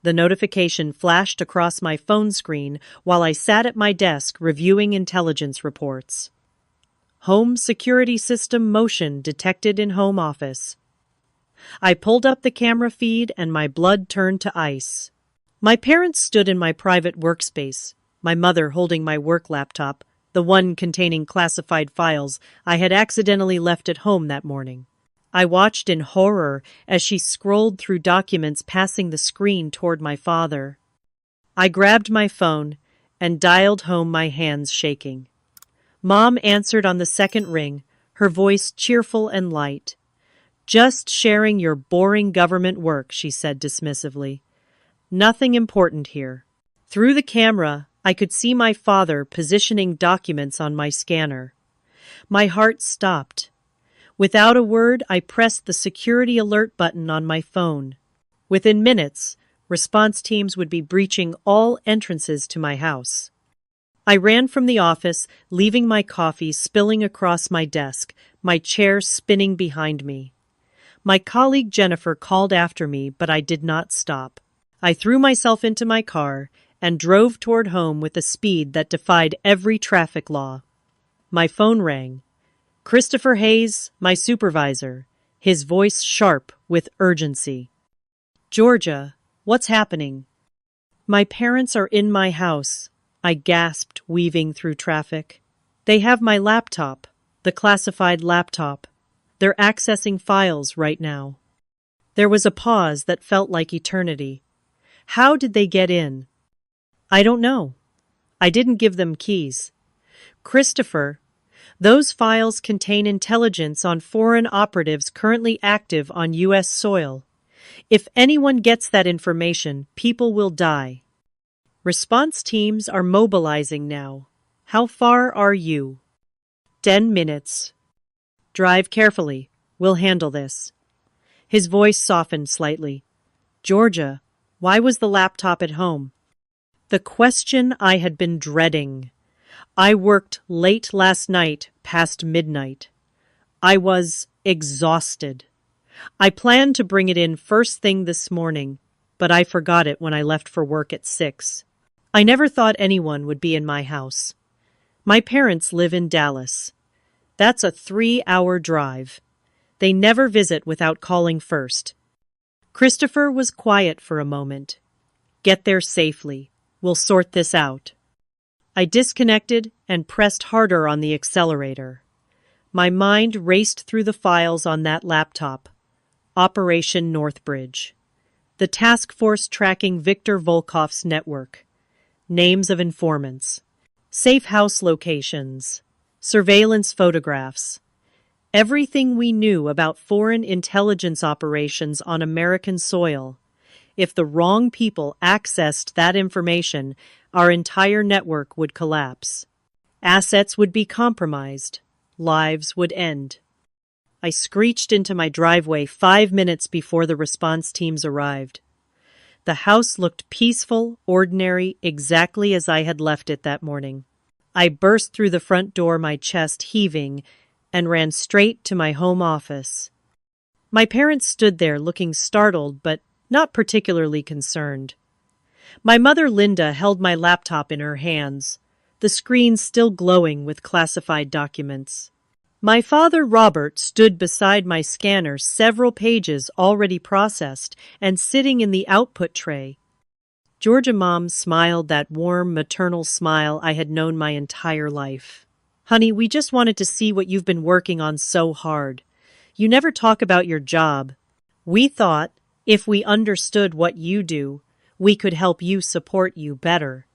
The notification flashed across my phone screen while I sat at my desk reviewing intelligence reports. Home security system motion detected in home office. I pulled up the camera feed and my blood turned to ice. My parents stood in my private workspace, my mother holding my work laptop, the one containing classified files I had accidentally left at home that morning. I watched in horror as she scrolled through documents, passing the screen toward my father. I grabbed my phone and dialed home, my hands shaking. Mom answered on the second ring, her voice cheerful and light. "Just sharing your boring government work," she said dismissively. "Nothing important here." Through the camera, I could see my father positioning documents on my scanner. My heart stopped. Without a word, I pressed the security alert button on my phone. Within minutes, response teams would be breaching all entrances to my house. I ran from the office, leaving my coffee spilling across my desk, my chair spinning behind me. My colleague Jennifer called after me, but I did not stop. I threw myself into my car and drove toward home with a speed that defied every traffic law. My phone rang. Christopher Hayes, my supervisor, his voice sharp with urgency. "Georgia, what's happening?" "My parents are in my house," I gasped, weaving through traffic. "They have my laptop, the classified laptop. They're accessing files right now." There was a pause that felt like eternity. "How did they get in?" "I don't know. I didn't give them keys." "Christopher, those files contain intelligence on foreign operatives currently active on U.S. soil. If anyone gets that information, people will die. Response teams are mobilizing now. How far are you?" 10 minutes. "Drive carefully. We'll handle this." His voice softened slightly. "Georgia, why was the laptop at home?" The question I had been dreading. I worked late last night, past midnight. I was exhausted. I planned to bring it in first thing this morning, but I forgot it when I left for work at 6. I never thought anyone would be in my house. My parents live in Dallas. That's a 3-hour drive. They never visit without calling first. Christopher was quiet for a moment. "Get there safely. We'll sort this out." I disconnected and pressed harder on the accelerator. My mind raced through the files on that laptop. Operation Northbridge. The task force tracking Viktor Volkov's network. Names of informants. Safe house locations. Surveillance photographs. Everything we knew about foreign intelligence operations on American soil. If the wrong people accessed that information, our entire network would collapse. Assets would be compromised. Lives would end. I screeched into my driveway 5 minutes before the response teams arrived. The house looked peaceful, ordinary, exactly as I had left it that morning. I burst through the front door, my chest heaving, and ran straight to my home office. My parents stood there looking startled but not particularly concerned. My mother, Linda, held my laptop in her hands, the screen still glowing with classified documents. My father, Robert, stood beside my scanner, several pages already processed and sitting in the output tray. Georgia Mom smiled that warm, maternal smile I had known my entire life. "Honey, we just wanted to see what you've been working on so hard. You never talk about your job. We thought, if we understood what you do, we could help you support you better."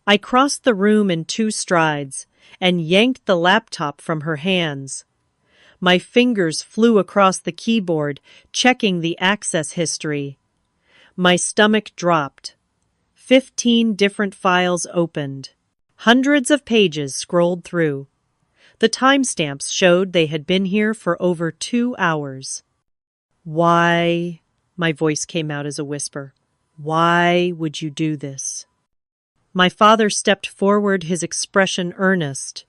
I crossed the room in 2 strides and yanked the laptop from her hands. My fingers flew across the keyboard, checking the access history. My stomach dropped. 15 different files opened. Hundreds of pages scrolled through. The timestamps showed they had been here for over 2 hours. "Why?" My voice came out as a whisper. "Why would you do this?" My father stepped forward, his expression earnest.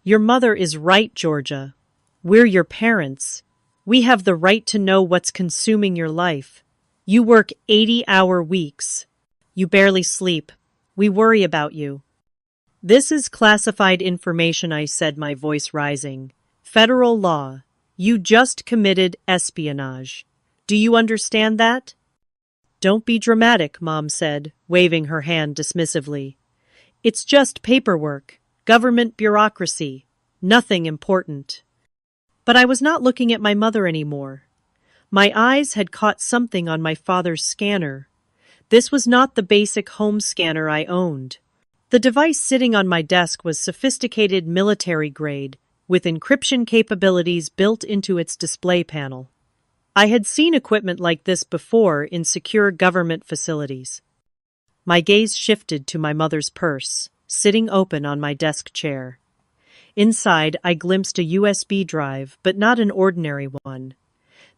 "Your mother is right, Georgia. We're your parents. We have the right to know what's consuming your life. You work 80-hour weeks. You barely sleep. We worry about you. This is classified information, I said, my voice rising. Federal law. You just committed espionage. Do you understand that? Don't be dramatic, Mom said, waving her hand dismissively. It's just paperwork, government bureaucracy, nothing important. But I was not looking at my mother anymore. My eyes had caught something on my father's scanner. This was not the basic home scanner I owned. The device sitting on my desk was sophisticated military grade, with encryption capabilities built into its display panel. I had seen equipment like this before in secure government facilities. My gaze shifted to my mother's purse, sitting open on my desk chair. Inside, I glimpsed a USB drive, but not an ordinary one.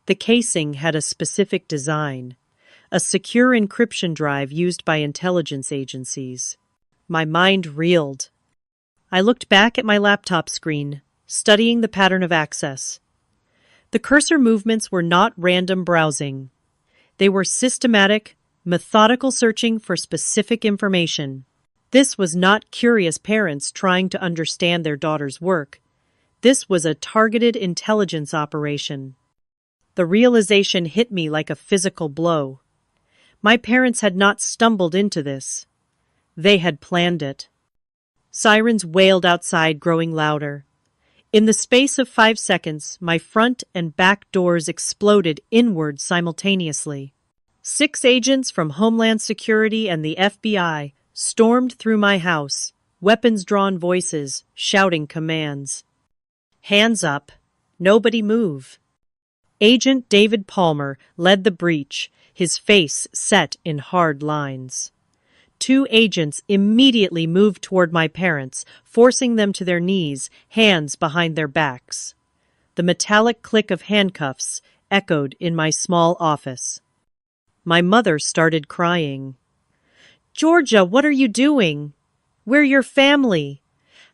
The casing had a specific design, a secure encryption drive used by intelligence agencies. My mind reeled. I looked back at my laptop screen, studying the pattern of access. The cursor movements were not random browsing. They were systematic, methodical searching for specific information. This was not curious parents trying to understand their daughter's work. This was a targeted intelligence operation. The realization hit me like a physical blow. My parents had not stumbled into this. They had planned it. Sirens wailed outside, growing louder. In the space of 5 seconds, my front and back doors exploded inward simultaneously. 6 agents from Homeland Security and the FBI stormed through my house, weapons-drawn voices shouting commands. Hands up. Nobody move. Agent David Palmer led the breach, his face set in hard lines. 2 agents immediately moved toward my parents, forcing them to their knees, hands behind their backs. The metallic click of handcuffs echoed in my small office. My mother started crying. Georgia, what are you doing? We're your family.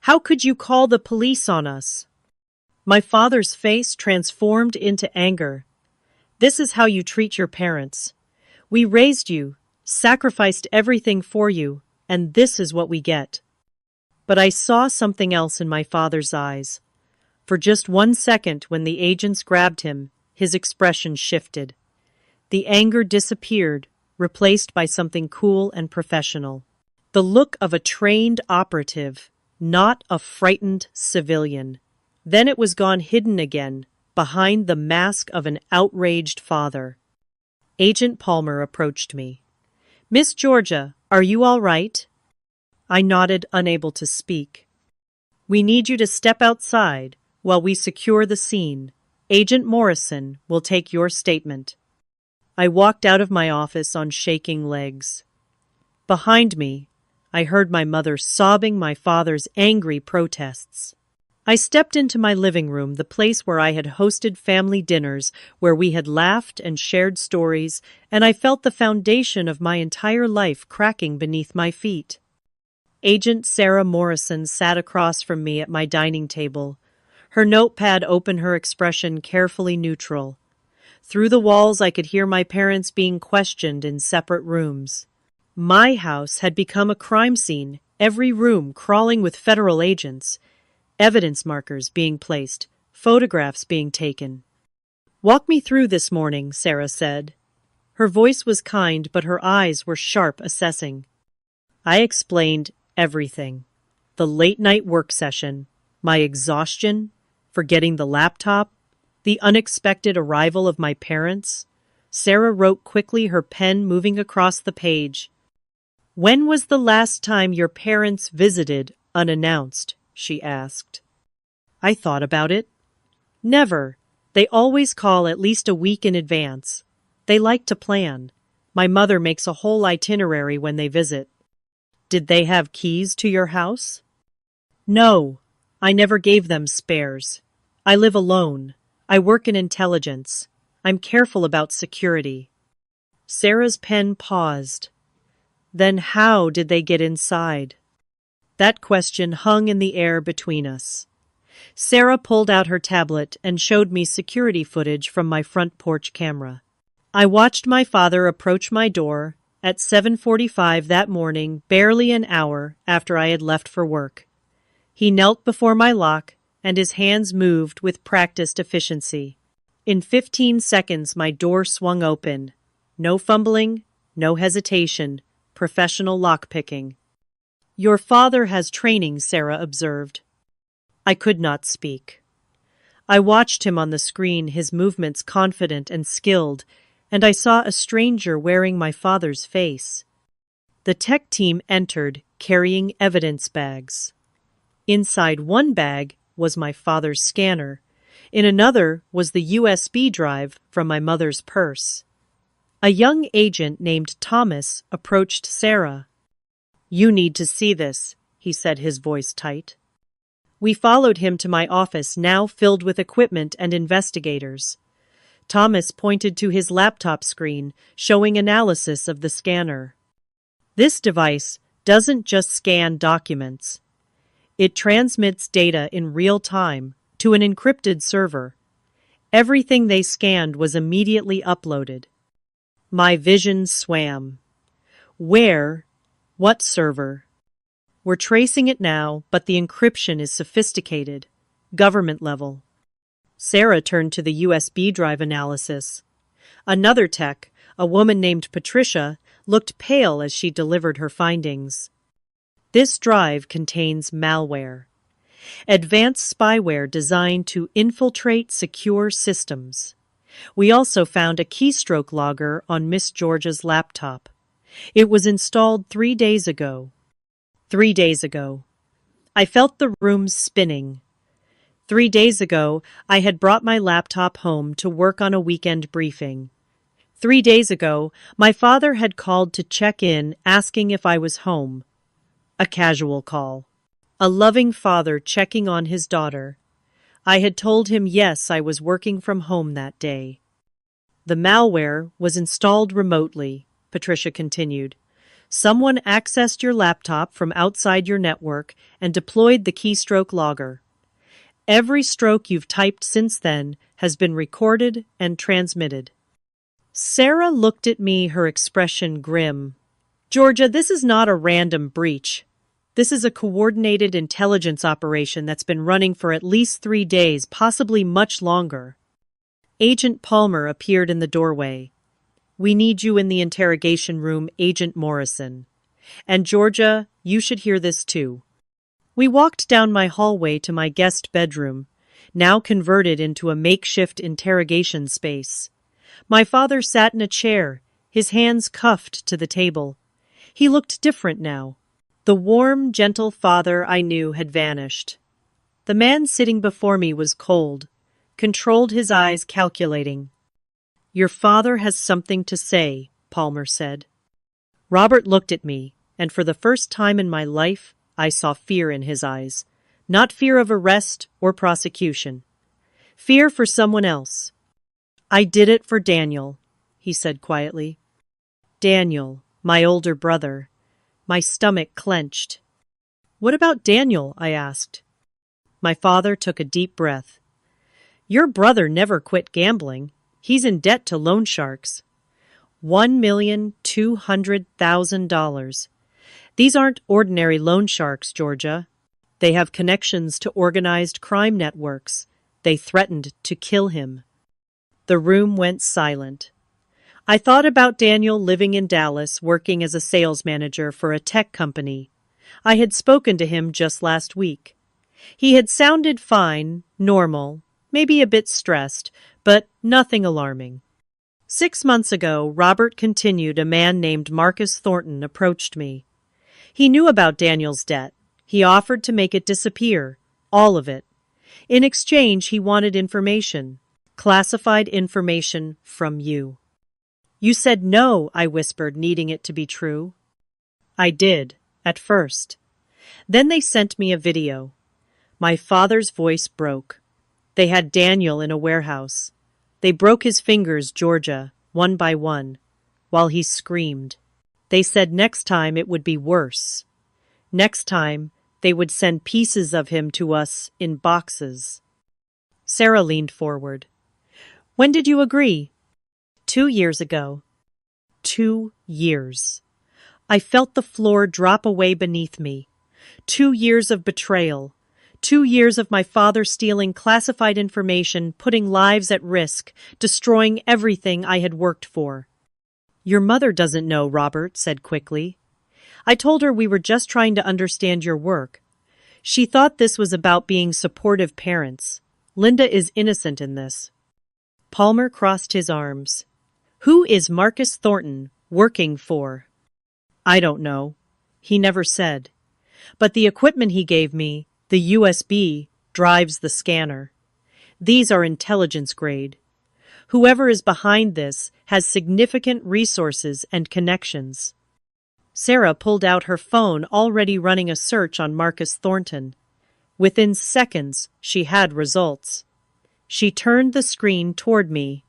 How could you call the police on us? My father's face transformed into anger. This is how you treat your parents. We raised you, sacrificed everything for you, and this is what we get. But I saw something else in my father's eyes. For just 1 second, when the agents grabbed him, his expression shifted. The anger disappeared, replaced by something cool and professional. The look of a trained operative, not a frightened civilian. Then it was gone, hidden again, behind the mask of an outraged father. Agent Palmer approached me. Miss Georgia, are you all right? I nodded, unable to speak. We need you to step outside while we secure the scene. Agent Morrison will take your statement. I walked out of my office on shaking legs. Behind me, I heard my mother sobbing my father's angry protests. I stepped into my living room, the place where I had hosted family dinners, where we had laughed and shared stories, and I felt the foundation of my entire life cracking beneath my feet. Agent Sarah Morrison sat across from me at my dining table, her notepad open, her expression carefully neutral. Through the walls, I could hear my parents being questioned in separate rooms. My house had become a crime scene, every room crawling with federal agents. Evidence markers being placed, photographs being taken. Walk me through this morning, Sarah said. Her voice was kind, but her eyes were sharp, assessing. I explained everything. The late-night work session, my exhaustion, forgetting the laptop, the unexpected arrival of my parents. Sarah wrote quickly, her pen moving across the page. When was the last time your parents visited unannounced? She asked. I thought about it. Never. They always call at least a week in advance. They like to plan. My mother makes a whole itinerary when they visit. Did they have keys to your house? No. I never gave them spares. I live alone. I work in intelligence. I'm careful about security. Sarah's pen paused. Then how did they get inside? That question hung in the air between us. Sarah pulled out her tablet and showed me security footage from my front porch camera. I watched my father approach my door at 7:45 that morning, barely an hour after I had left for work. He knelt before my lock, and his hands moved with practiced efficiency. In 15 seconds, my door swung open. No fumbling, no hesitation, professional lockpicking. "Your father has training," Sarah observed. I could not speak. I watched him on the screen, his movements confident and skilled, and I saw a stranger wearing my father's face. The tech team entered, carrying evidence bags. Inside one bag was my father's scanner. In another was the USB drive from my mother's purse. A young agent named Thomas approached Sarah. "You need to see this," he said, his voice tight. We followed him to my office, now filled with equipment and investigators. Thomas pointed to his laptop screen, showing analysis of the scanner. "This device doesn't just scan documents. It transmits data in real time to an encrypted server. Everything they scanned was immediately uploaded." My vision swam. Where? What server? "We're tracing it now, but the encryption is sophisticated, government level." Sarah turned to the USB drive analysis. Another tech, a woman named Patricia, looked pale as she delivered her findings. "This drive contains malware, advanced spyware designed to infiltrate secure systems. We also found a keystroke logger on Miss Georgia's laptop. It was installed 3 days ago." 3 days ago. I felt the room spinning. 3 days ago, I had brought my laptop home to work on a weekend briefing. 3 days ago, my father had called to check in, asking if I was home. A casual call. A loving father checking on his daughter. I had told him yes, I was working from home that day. "The malware was installed remotely," Patricia continued. "Someone accessed your laptop from outside your network and deployed the keystroke logger. Every stroke you've typed since then has been recorded and transmitted." Sarah looked at me, her expression grim. "Georgia, this is not a random breach. This is a coordinated intelligence operation that's been running for at least 3 days, possibly much longer." Agent Palmer appeared in the doorway. "We need you in the interrogation room, Agent Morrison. And Georgia, you should hear this too." We walked down my hallway to my guest bedroom, now converted into a makeshift interrogation space. My father sat in a chair, his hands cuffed to the table. He looked different now. The warm, gentle father I knew had vanished. The man sitting before me was cold, controlled, his eyes calculating. "Your father has something to say," Palmer said. Robert looked at me, and for the first time in my life, I saw fear in his eyes. Not fear of arrest or prosecution. Fear for someone else. "I did it for Daniel," he said quietly. "Daniel, my older brother." My stomach clenched. "What about Daniel?" I asked. My father took a deep breath. "Your brother never quit gambling. He's in debt to loan sharks. $1,200,000. These aren't ordinary loan sharks, Georgia. They have connections to organized crime networks. They threatened to kill him." The room went silent. I thought about Daniel living in Dallas, working as a sales manager for a tech company. I had spoken to him just last week. He had sounded fine, normal, maybe a bit stressed, but nothing alarming. 6 months ago, Robert continued, a man named Marcus Thornton approached me. He knew about Daniel's debt. He offered to make it disappear, all of it. In exchange, he wanted information, classified information from you. "You said no," I whispered, needing it to be true. "I did, at first. Then they sent me a video." My father's voice broke. "They had Daniel in a warehouse. They broke his fingers, Georgia, one by one, while he screamed. They said next time it would be worse. Next time, they would send pieces of him to us in boxes." Sarah leaned forward. "When did you agree?" 2 years ago. 2 years. I felt the floor drop away beneath me. 2 years of betrayal. 2 years of my father stealing classified information, putting lives at risk, destroying everything I had worked for. Your mother doesn't know, Robert said quickly. I told her we were just trying to understand your work. She thought this was about being supportive parents. Linda is innocent in this. Palmer crossed his arms. Who is Marcus Thornton working for? I don't know. He never said. But the equipment he gave me, the USB, drives the scanner. These are intelligence grade. Whoever is behind this has significant resources and connections. Sarah pulled out her phone, already running a search on Marcus Thornton. Within seconds, she had results. She turned the screen toward me.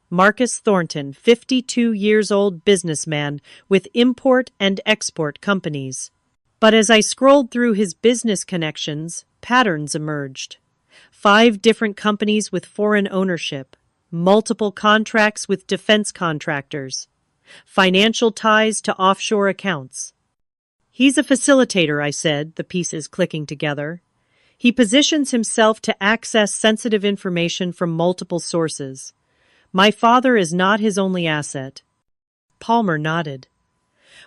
Marcus Thornton, 52 years old businessman with import and export companies. But as I scrolled through his business connections, patterns emerged. 5 different companies with foreign ownership, multiple contracts with defense contractors, financial ties to offshore accounts. He's a facilitator, I said, the pieces clicking together. He positions himself to access sensitive information from multiple sources. My father is not his only asset. Palmer nodded.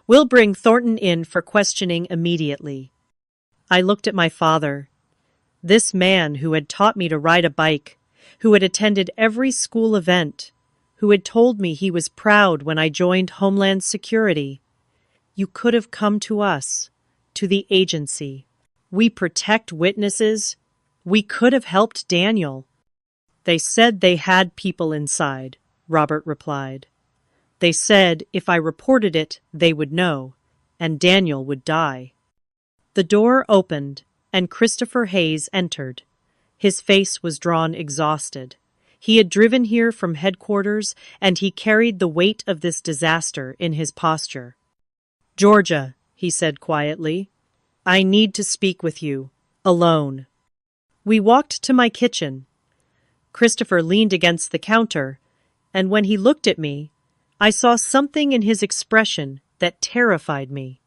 We'll bring Thornton in for questioning immediately. I looked at my father. This man who had taught me to ride a bike, who had attended every school event, who had told me he was proud when I joined Homeland Security. You could have come to us, to the agency. We protect witnesses. We could have helped Daniel. They said they had people inside, Robert replied. They said if I reported it, they would know, and Daniel would die. The door opened, and Christopher Hayes entered. His face was drawn exhausted. He had driven here from headquarters, and he carried the weight of this disaster in his posture. Georgia, he said quietly, I need to speak with you, alone. We walked to my kitchen. Christopher leaned against the counter, and when he looked at me, I saw something in his expression that terrified me.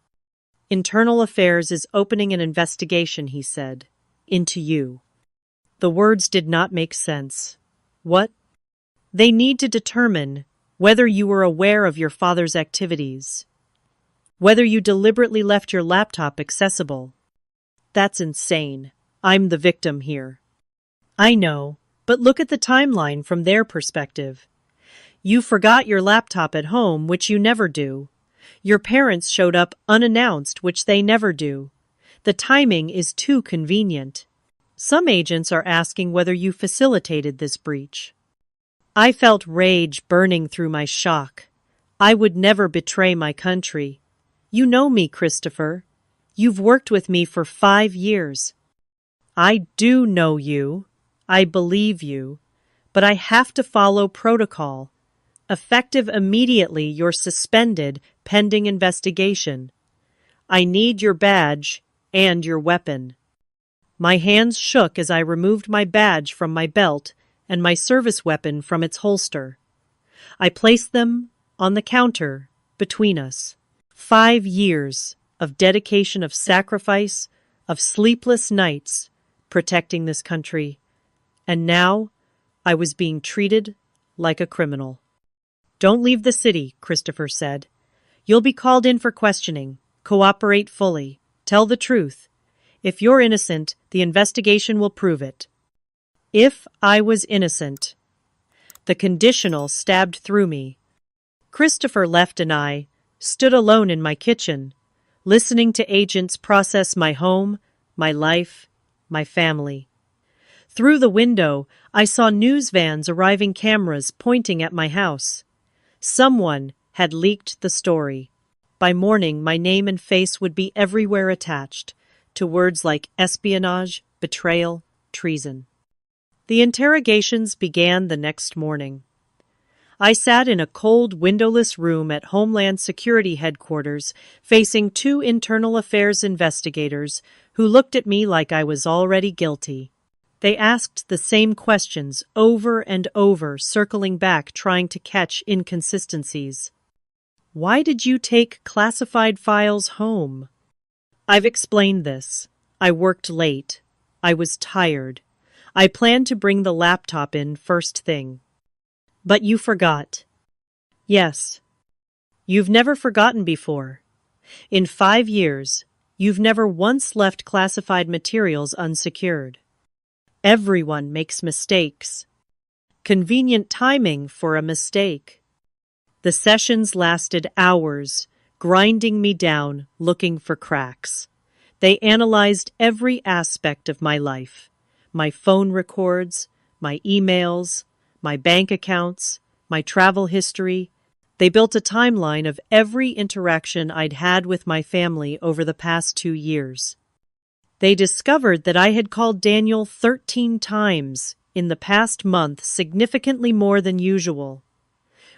Internal Affairs is opening an investigation, he said, into you. The words did not make sense. What? They need to determine whether you were aware of your father's activities, whether you deliberately left your laptop accessible. That's insane. I'm the victim here. I know, but look at the timeline from their perspective. You forgot your laptop at home, which you never do. Your parents showed up unannounced, which they never do. The timing is too convenient. Some agents are asking whether you facilitated this breach. I felt rage burning through my shock. I would never betray my country. You know me, Christopher. You've worked with me for 5 years. I do know you. I believe you. But I have to follow protocol. Effective immediately, you're suspended pending investigation. I need your badge and your weapon. My hands shook as I removed my badge from my belt and my service weapon from its holster. I placed them on the counter between us. 5 years of dedication, of sacrifice, of sleepless nights, protecting this country. And now I was being treated like a criminal. Don't leave the city, Christopher said. You'll be called in for questioning. Cooperate fully. Tell the truth. If you're innocent, the investigation will prove it. If I was innocent. The conditional stabbed through me. Christopher left and I stood alone in my kitchen, listening to agents process my home, my life, my family. Through the window, I saw news vans arriving, cameras pointing at my house. Someone had leaked the story. By morning, my name and face would be everywhere attached to words like espionage, betrayal, treason. The interrogations began the next morning. I sat in a cold, windowless room at Homeland Security headquarters, facing 2 internal affairs investigators who looked at me like I was already guilty. They asked the same questions over and over, circling back, trying to catch inconsistencies. Why did you take classified files home? I've explained this. I worked late. I was tired. I planned to bring the laptop in first thing. But you forgot. Yes. You've never forgotten before. In 5 years, you've never once left classified materials unsecured. Everyone makes mistakes. Convenient timing for a mistake. The sessions lasted hours, grinding me down, looking for cracks. They analyzed every aspect of my life. My phone records, my emails, my bank accounts, my travel history. They built a timeline of every interaction I'd had with my family over the past 2 years. They discovered that I had called Daniel 13 times in the past month, significantly more than usual.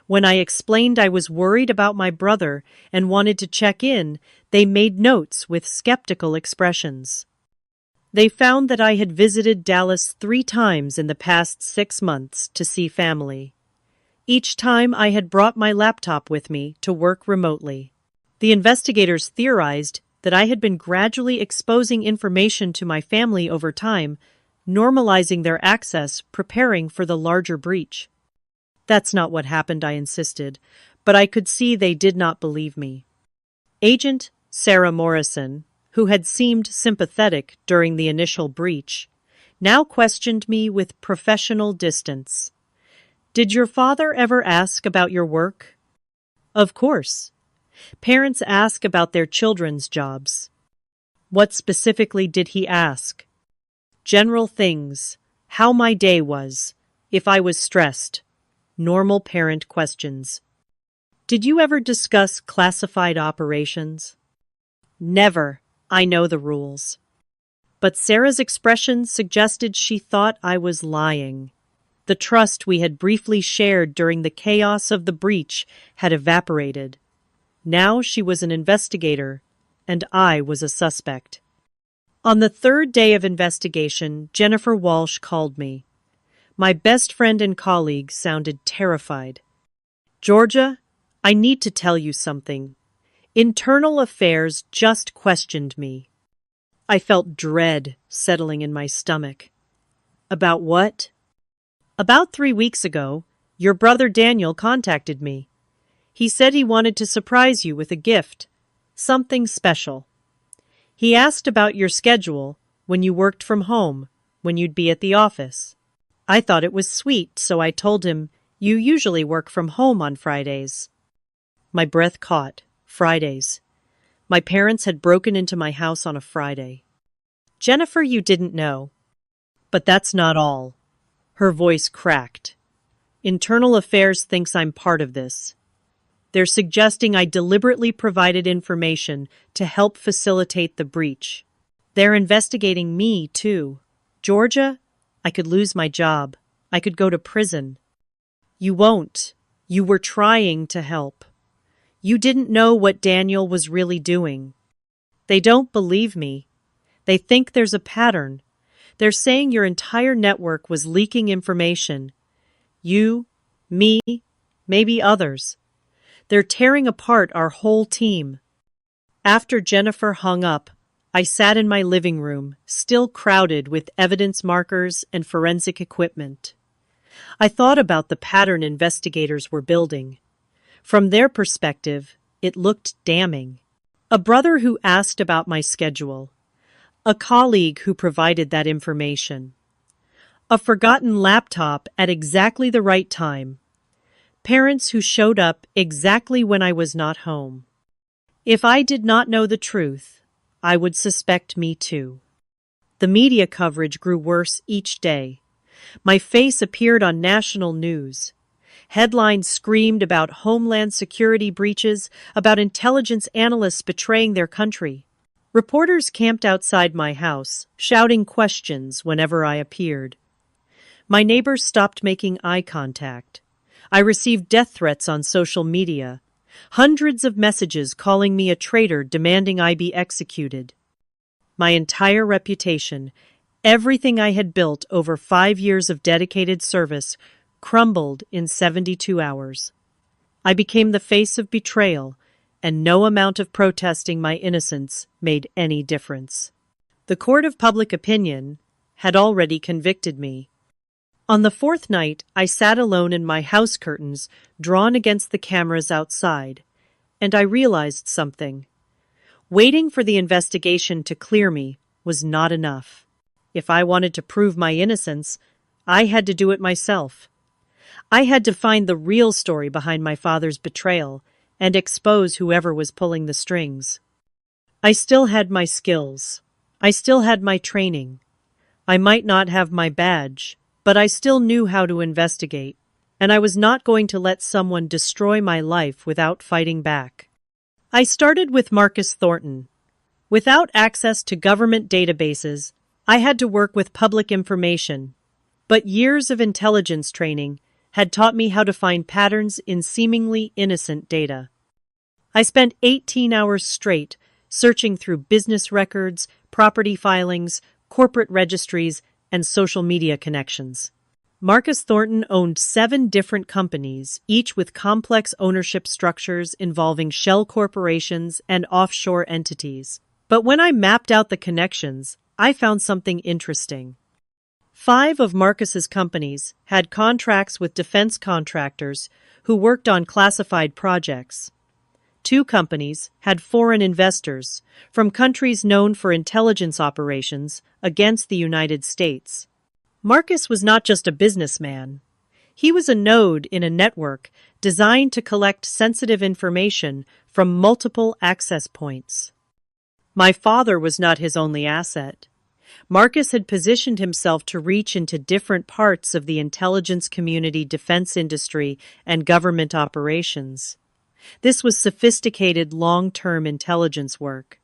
When I explained I was worried about my brother and wanted to check in, they made notes with skeptical expressions. They found that I had visited Dallas 3 times in the past 6 months to see family. Each time I had brought my laptop with me to work remotely. The investigators theorized that I had been gradually exposing information to my family over time, normalizing their access, preparing for the larger breach. That's not what happened, I insisted, but I could see they did not believe me. Agent Sarah Morrison, who had seemed sympathetic during the initial breach, now questioned me with professional distance. Did your father ever ask about your work? Of course. Parents ask about their children's jobs. What specifically did he ask? General things, how my day was, if I was stressed. Normal parent questions. Did you ever discuss classified operations? Never. I know the rules. But Sarah's expression suggested she thought I was lying. The trust we had briefly shared during the chaos of the breach had evaporated. Now she was an investigator, and I was a suspect. On the 3rd day of investigation, Jennifer Walsh called me. My best friend and colleague sounded terrified. Georgia, I need to tell you something. Internal Affairs just questioned me. I felt dread settling in my stomach. About what? About 3 weeks ago, your brother Daniel contacted me. He said he wanted to surprise you with a gift, something special. He asked about your schedule, when you worked from home, when you'd be at the office. I thought it was sweet, so I told him, you usually work from home on Fridays. My breath caught. Fridays. My parents had broken into my house on a Friday. Jennifer, you didn't know. But that's not all. Her voice cracked. Internal Affairs thinks I'm part of this. They're suggesting I deliberately provided information to help facilitate the breach. They're investigating me, too. Georgia, I could lose my job. I could go to prison. You won't. You were trying to help. You didn't know what Daniel was really doing. They don't believe me. They think there's a pattern. They're saying your entire network was leaking information. You, me, maybe others. They're tearing apart our whole team. After Jennifer hung up, I sat in my living room, still crowded with evidence markers and forensic equipment. I thought about the pattern investigators were building. From their perspective, it looked damning. A brother who asked about my schedule. A colleague who provided that information. A forgotten laptop at exactly the right time. Parents who showed up exactly when I was not home. If I did not know the truth, I would suspect me too. The media coverage grew worse each day. My face appeared on national news. Headlines screamed about homeland security breaches, about intelligence analysts betraying their country. Reporters camped outside my house, shouting questions whenever I appeared. My neighbors stopped making eye contact. I received death threats on social media, hundreds of messages calling me a traitor, demanding I be executed. My entire reputation, Everything I had built over 5 years of dedicated service crumbled in 72 hours. I became the face of betrayal, and no amount of protesting my innocence made any difference. The court of public opinion had already convicted me. On the fourth night, I sat alone in my house curtains, drawn against the cameras outside, and I realized something. Waiting for the investigation to clear me was not enough. If I wanted to prove my innocence, I had to do it myself. I had to find the real story behind my father's betrayal and expose whoever was pulling the strings. I still had my skills. I still had my training. I might not have my badge, but I still knew how to investigate, and I was not going to let someone destroy my life without fighting back. I started with Marcus Thornton. Without access to government databases, I had to work with public information, but years of intelligence training had taught me how to find patterns in seemingly innocent data. I spent 18 hours straight searching through business records, property filings, corporate registries, and social media connections. Marcus Thornton owned 7 different companies, each with complex ownership structures involving shell corporations and offshore entities. But when I mapped out the connections, I found something interesting. 5 of Marcus's companies had contracts with defense contractors who worked on classified projects. 2 companies had foreign investors from countries known for intelligence operations against the United States. Marcus was not just a businessman. He was a node in a network designed to collect sensitive information from multiple access points. My father was not his only asset. Marcus had positioned himself to reach into different parts of the intelligence community, defense industry, and government operations. This was sophisticated, long-term intelligence work.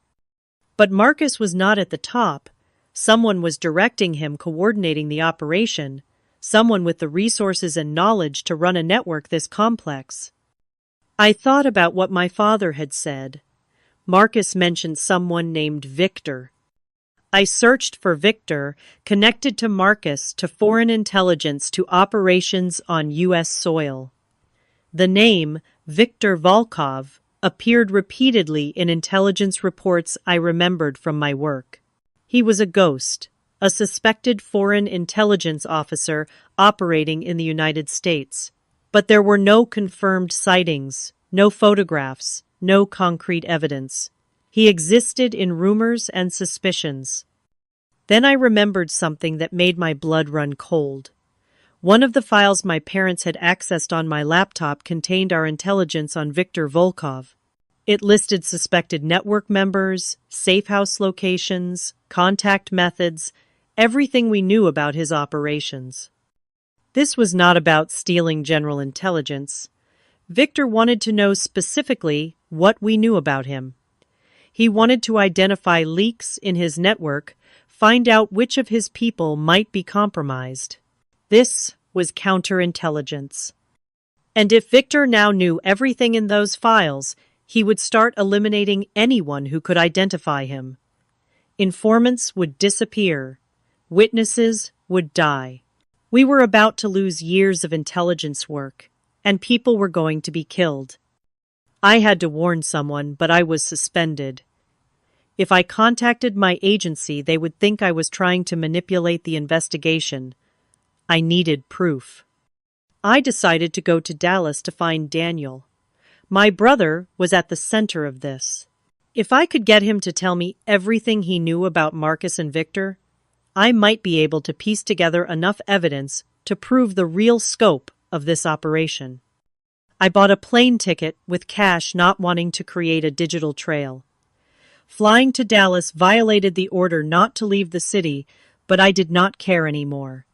But Marcus was not at the top. Someone was directing him, coordinating the operation, someone with the resources and knowledge to run a network this complex. I thought about what my father had said. Marcus mentioned someone named Victor. I searched for Victor, connected to Marcus, to foreign intelligence, to operations on U.S. soil. The name, Viktor Volkov, appeared repeatedly in intelligence reports I remembered from my work. He was a ghost, a suspected foreign intelligence officer operating in the United States. But there were no confirmed sightings, no photographs, no concrete evidence. He existed in rumors and suspicions. Then I remembered something that made my blood run cold. One of the files my parents had accessed on my laptop contained our intelligence on Viktor Volkov. It listed suspected network members, safe house locations, contact methods, everything we knew about his operations. This was not about stealing general intelligence. Victor wanted to know specifically what we knew about him. He wanted to identify leaks in his network, find out which of his people might be compromised. This was counterintelligence. And if Victor now knew everything in those files, he would start eliminating anyone who could identify him. Informants would disappear. Witnesses would die. We were about to lose years of intelligence work, and people were going to be killed. I had to warn someone, but I was suspended. If I contacted my agency, they would think I was trying to manipulate the investigation. I needed proof. I decided to go to Dallas to find Daniel. My brother was at the center of this. If I could get him to tell me everything he knew about Marcus and Victor, I might be able to piece together enough evidence to prove the real scope of this operation. I bought a plane ticket with cash, not wanting to create a digital trail. Flying to Dallas violated the order not to leave the city, but I did not care anymore.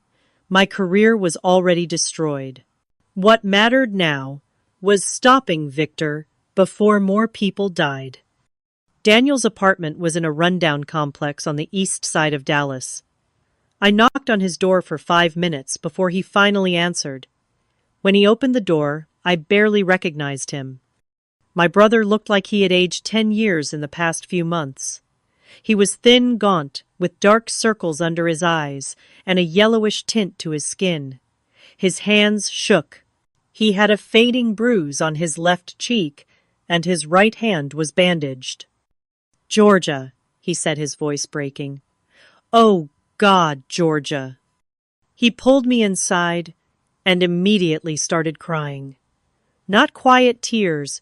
My career was already destroyed. What mattered now was stopping Victor before more people died. Daniel's apartment was in a rundown complex on the east side of Dallas. I knocked on his door for 5 minutes before he finally answered. When he opened the door, I barely recognized him. My brother looked like he had aged 10 years in the past few months. He was thin, gaunt, with dark circles under his eyes and a yellowish tint to his skin. His hands shook. He had a fading bruise on his left cheek, and his right hand was bandaged. "Georgia," he said, his voice breaking. "Oh, God, Georgia." He pulled me inside and immediately started crying. Not quiet tears,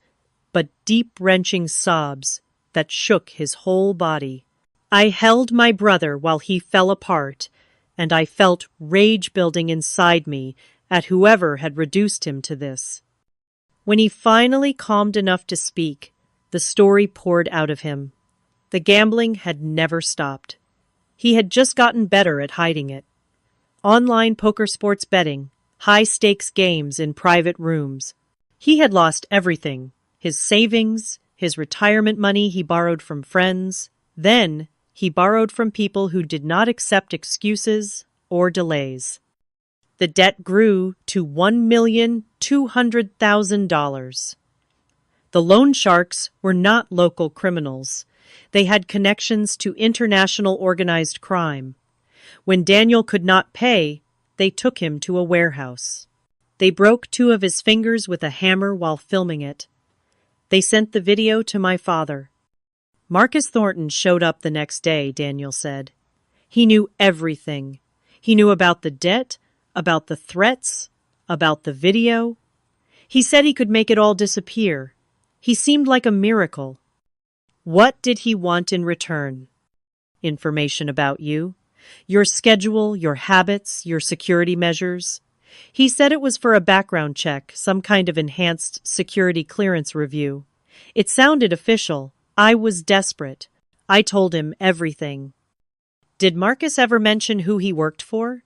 but deep, wrenching sobs that shook his whole body. I held my brother while he fell apart, and I felt rage building inside me at whoever had reduced him to this. When he finally calmed enough to speak, the story poured out of him. The gambling had never stopped. He had just gotten better at hiding it. Online poker sports betting, high-stakes games in private rooms. He had lost everything: his savings, his retirement money he borrowed from friends. Then he borrowed from people who did not accept excuses or delays. The debt grew to $1,200,000. The loan sharks were not local criminals. They had connections to international organized crime. When Daniel could not pay, they took him to a warehouse. They broke 2 of his fingers with a hammer while filming it. They sent the video to my father. Marcus Thornton showed up the next day, Daniel said. He knew everything. He knew about the debt, about the threats, about the video. He said he could make it all disappear. He seemed like a miracle. What did he want in return? Information about you, your schedule, your habits, your security measures. He said it was for a background check, some kind of enhanced security clearance review. It sounded official. I was desperate. I told him everything. Did Marcus ever mention who he worked for?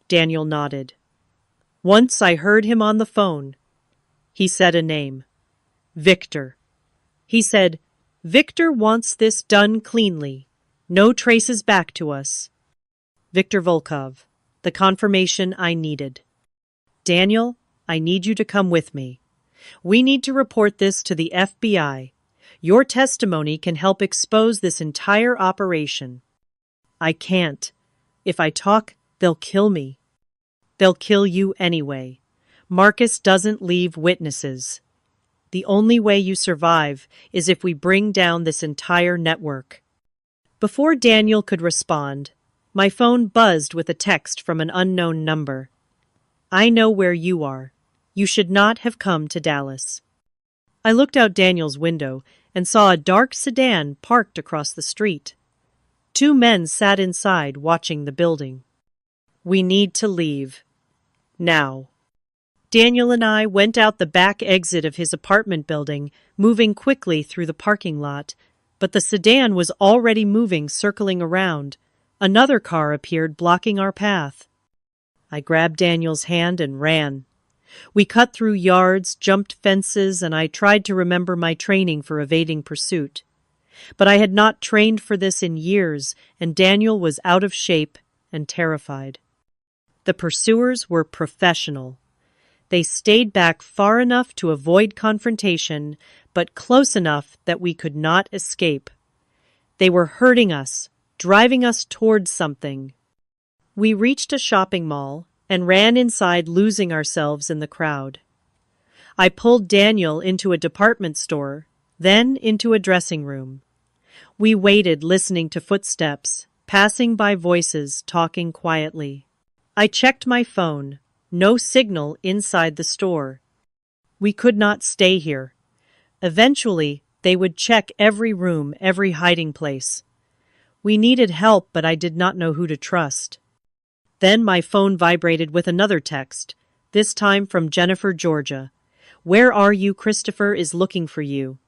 Daniel nodded. Once I heard him on the phone. He said a name. Victor. He said, Victor wants this done cleanly. No traces back to us. Victor Volkov. The confirmation I needed. Daniel, I need you to come with me. We need to report this to the FBI. Your testimony can help expose this entire operation. I can't. If I talk, they'll kill me. They'll kill you anyway. Marcus doesn't leave witnesses. The only way you survive is if we bring down this entire network. Before Daniel could respond, my phone buzzed with a text from an unknown number. I know where you are. You should not have come to Dallas. I looked out Daniel's window and saw a dark sedan parked across the street. 2 men sat inside watching the building. We need to leave. Now. Daniel and I went out the back exit of his apartment building, moving quickly through the parking lot, but the sedan was already moving, circling around. Another car appeared, blocking our path. I grabbed Daniel's hand and ran. We cut through yards, jumped fences, and I tried to remember my training for evading pursuit. But I had not trained for this in years, and Daniel was out of shape and terrified. The pursuers were professional. They stayed back far enough to avoid confrontation, but close enough that we could not escape. They were hurting us, driving us towards something. We reached a shopping mall and ran inside, losing ourselves in the crowd. I pulled Daniel into a department store, then into a dressing room. We waited, listening to footsteps, passing by voices, talking quietly. I checked my phone. No signal inside the store. We could not stay here. Eventually, they would check every room, every hiding place. We needed help, but I did not know who to trust. Then my phone vibrated with another text, this time from Jennifer, Georgia. Where are you? Christopher is looking for you.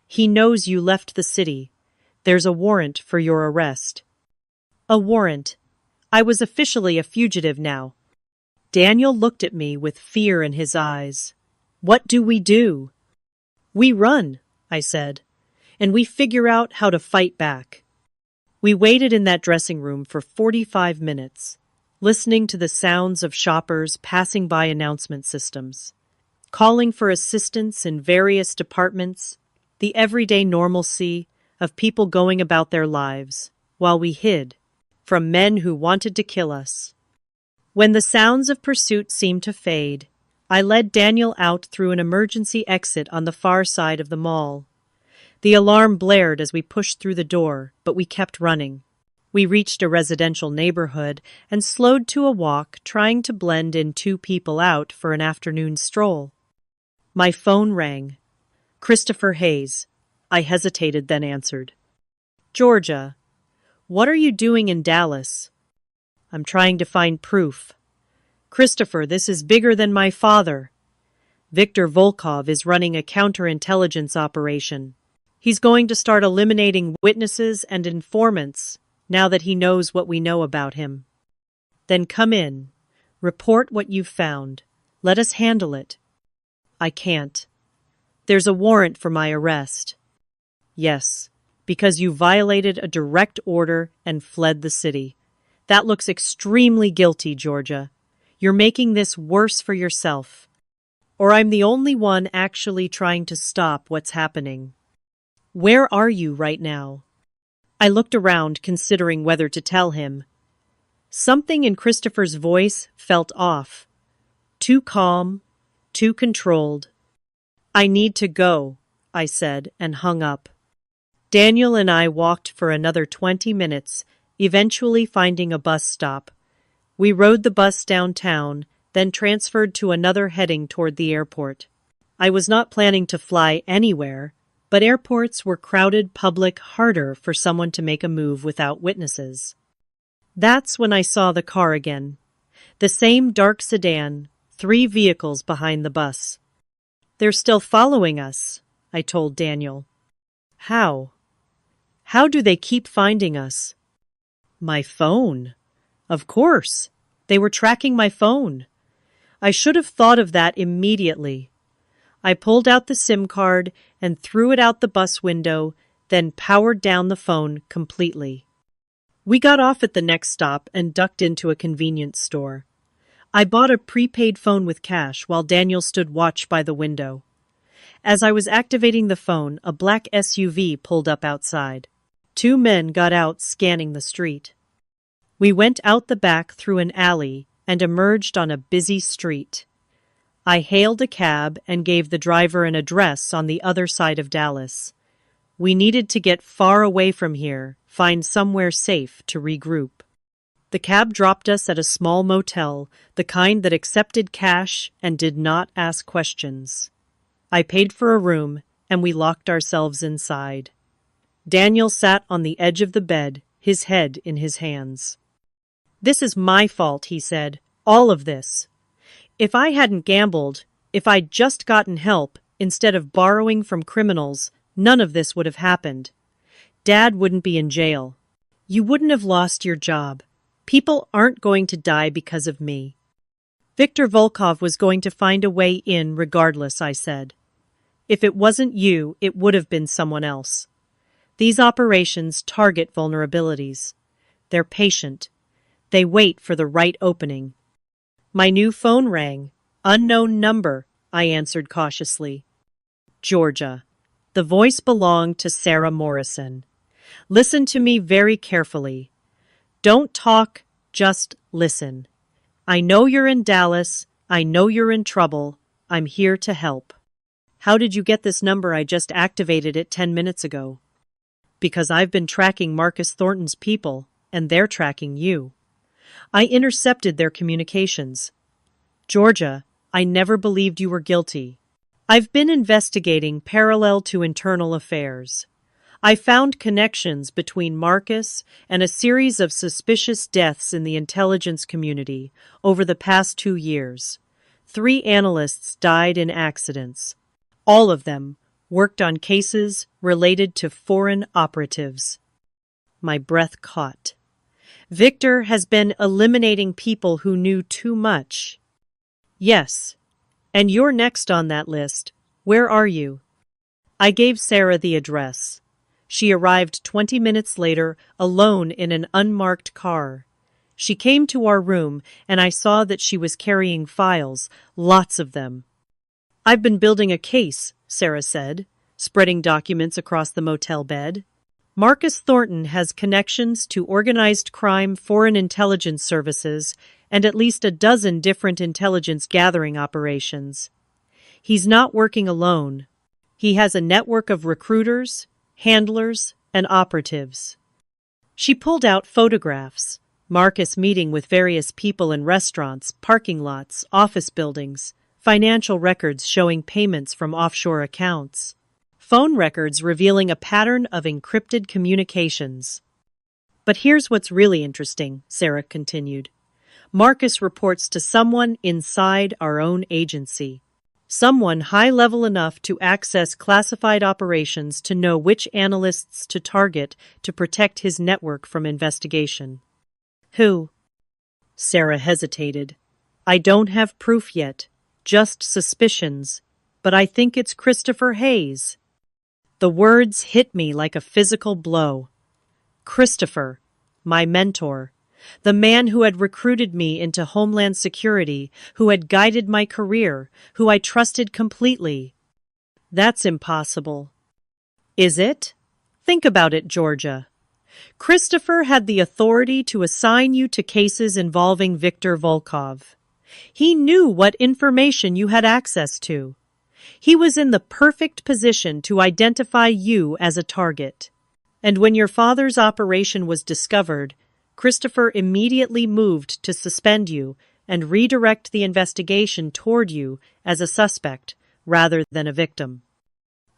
He knows you left the city. There's a warrant for your arrest. A warrant. I was officially a fugitive now. Daniel looked at me with fear in his eyes. What do we do? We run, I said, and we figure out how to fight back. We waited in that dressing room for 45 minutes, listening to the sounds of shoppers passing by announcement systems, calling for assistance in various departments, the everyday normalcy of people going about their lives, while we hid, from men who wanted to kill us. When the sounds of pursuit seemed to fade, I led Daniel out through an emergency exit on the far side of the mall. The alarm blared as we pushed through the door, but we kept running. We reached a residential neighborhood and slowed to a walk, trying to blend in two people out for an afternoon stroll. My phone rang. Christopher Hayes. I hesitated, then answered. Georgia, what are you doing in Dallas? I'm trying to find proof. Christopher, this is bigger than my father. Viktor Volkov is running a counterintelligence operation. He's going to start eliminating witnesses and informants now that he knows what we know about him. Then come in. Report what you've found. Let us handle it. I can't. There's a warrant for my arrest. Yes, because you violated a direct order and fled the city. That looks extremely guilty, Georgia. You're making this worse for yourself. Or I'm the only one actually trying to stop what's happening. Where are you right now? I looked around, considering whether to tell him. Something in Christopher's voice felt off. Too calm, too controlled. I need to go, I said, and hung up. Daniel and I walked for another 20 minutes, eventually finding a bus stop. We rode the bus downtown, then transferred to another heading toward the airport. I was not planning to fly anywhere, but airports were crowded public, harder for someone to make a move without witnesses. That's when I saw the car again. The same dark sedan, 3 vehicles behind the bus. They're still following us, I told Daniel. How? How do they keep finding us? My phone. Of course. They were tracking my phone. I should have thought of that immediately. I pulled out the SIM card and threw it out the bus window, then powered down the phone completely. We got off at the next stop and ducked into a convenience store. I bought a prepaid phone with cash while Daniel stood watch by the window. As I was activating the phone, a black SUV pulled up outside. 2 men got out, scanning the street. We went out the back through an alley and emerged on a busy street. I hailed a cab and gave the driver an address on the other side of Dallas. We needed to get far away from here, find somewhere safe to regroup. The cab dropped us at a small motel, the kind that accepted cash and did not ask questions. I paid for a room, and we locked ourselves inside. Daniel sat on the edge of the bed, his head in his hands. This is my fault, he said. All of this. If I hadn't gambled, if I'd just gotten help, instead of borrowing from criminals, none of this would have happened. Dad wouldn't be in jail. You wouldn't have lost your job. People aren't going to die because of me. Viktor Volkov was going to find a way in regardless, I said. If it wasn't you, it would have been someone else. These operations target vulnerabilities. They're patient. They wait for the right opening. My new phone rang. Unknown number, I answered cautiously. Georgia. The voice belonged to Sarah Morrison. Listen to me very carefully. Don't talk, just listen. I know you're in Dallas. I know you're in trouble. I'm here to help. How did you get this number? I just activated it 10 minutes ago. Because I've been tracking Marcus Thornton's people, and they're tracking you. I intercepted their communications. Georgia, I never believed you were guilty. I've been investigating parallel to internal affairs. I found connections between Marcus and a series of suspicious deaths in the intelligence community over the past 2 years. 3 analysts died in accidents. All of them worked on cases related to foreign operatives. My breath caught. Viktor has been eliminating people who knew too much. Yes, and you're next on that list. Where are you? I gave Sarah the address. She arrived 20 minutes later, alone in an unmarked car. She came to our room, and I saw that she was carrying files, lots of them. I've been building a case, Sarah said, spreading documents across the motel bed. Marcus Thornton has connections to organized crime, foreign intelligence services, and at least a dozen different intelligence gathering operations. He's not working alone. He has a network of recruiters, handlers, and operatives. She pulled out photographs. Marcus meeting with various people in restaurants, parking lots, office buildings, financial records showing payments from offshore accounts, phone records revealing a pattern of encrypted communications. But here's what's really interesting, Sarah continued. Marcus reports to someone inside our own agency. Someone high-level enough to access classified operations to know which analysts to target to protect his network from investigation. Who? Sarah hesitated. I don't have proof yet, just suspicions, but I think it's Christopher Hayes. The words hit me like a physical blow. Christopher, my mentor, the man who had recruited me into Homeland Security, who had guided my career, who I trusted completely. That's impossible. Is it? Think about it, Georgia. Christopher had the authority to assign you to cases involving Viktor Volkov. He knew what information you had access to. He was in the perfect position to identify you as a target. And when your father's operation was discovered, Christopher immediately moved to suspend you and redirect the investigation toward you as a suspect rather than a victim.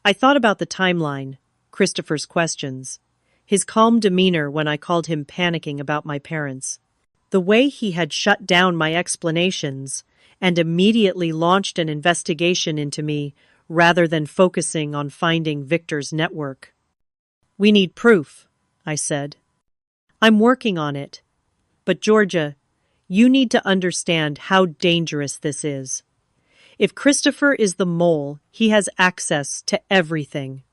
I thought about the timeline, Christopher's questions, his calm demeanor when I called him panicking about my parents, the way he had shut down my explanations and immediately launched an investigation into me rather than focusing on finding Victor's network. We need proof, I said. I'm working on it. But Georgia, you need to understand how dangerous this is. If Christopher is the mole, he has access to everything.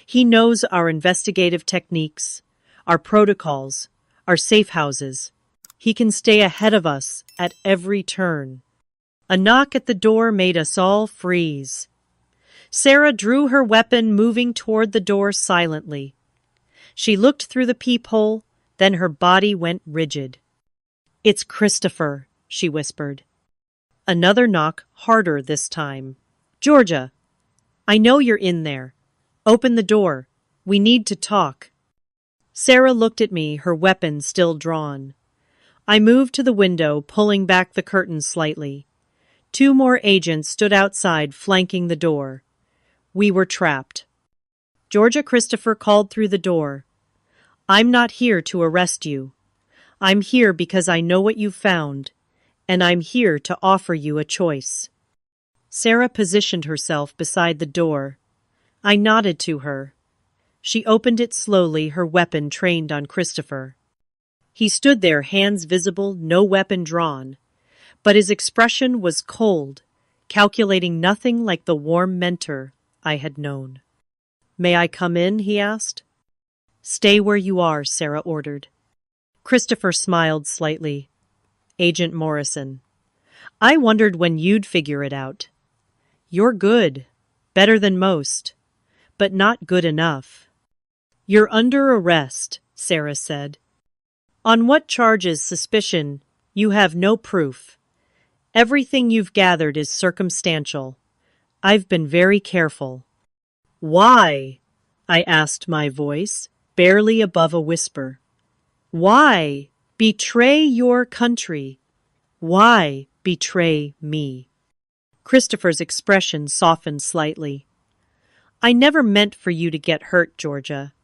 He knows our investigative techniques, our protocols, our safe houses. He can stay ahead of us at every turn. A knock at the door made us all freeze. Sarah drew her weapon, moving toward the door silently. She looked through the peephole, then her body went rigid. It's Christopher, she whispered. Another knock, harder this time. Georgia, I know you're in there. Open the door. We need to talk. Sarah looked at me, her weapon still drawn. I moved to the window, pulling back the curtains slightly. 2 more agents stood outside, flanking the door. We were trapped. Georgia, Christopher called through the door. I'm not here to arrest you. I'm here because I know what you've found, and I'm here to offer you a choice. Sarah positioned herself beside the door. I nodded to her. She opened it slowly, her weapon trained on Christopher. He stood there, hands visible, no weapon drawn, but his expression was cold, calculating, nothing like the warm mentor I had known. May I come in? He asked. Stay where you are, Sarah ordered. Christopher smiled slightly. Agent Morrison. I wondered when you'd figure it out. You're good, better than most, but not good enough. You're under arrest, Sarah said. On what charges? Suspicion? You have no proof. Everything you've gathered is circumstantial. I've been very careful. Why? I asked, my voice barely above a whisper. Why betray your country? Why betray me? Christopher's expression softened slightly. I never meant for you to get hurt, Georgia.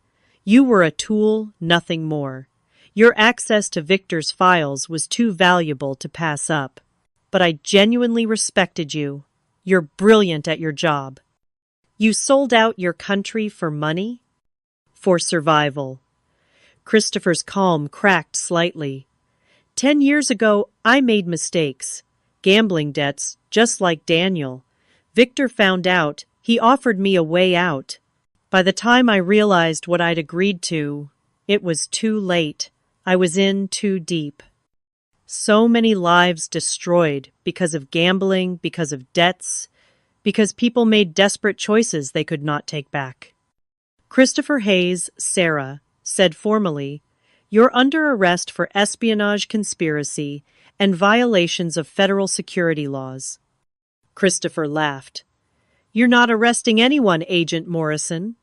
You were a tool, nothing more. Your access to Victor's files was too valuable to pass up. But I genuinely respected you. You're brilliant at your job. You sold out your country for money? For survival. Christopher's calm cracked slightly. 10 years ago, I made mistakes. Gambling debts, just like Daniel. Victor found out. He offered me a way out. By the time I realized what I'd agreed to, it was too late. I was in too deep. So many lives destroyed because of gambling, because of debts, because people made desperate choices they could not take back. Christopher Hayes, Sarah, said formally, "You're under arrest for espionage conspiracy and violations of federal security laws." Christopher laughed. "You're not arresting anyone, Agent Morrison."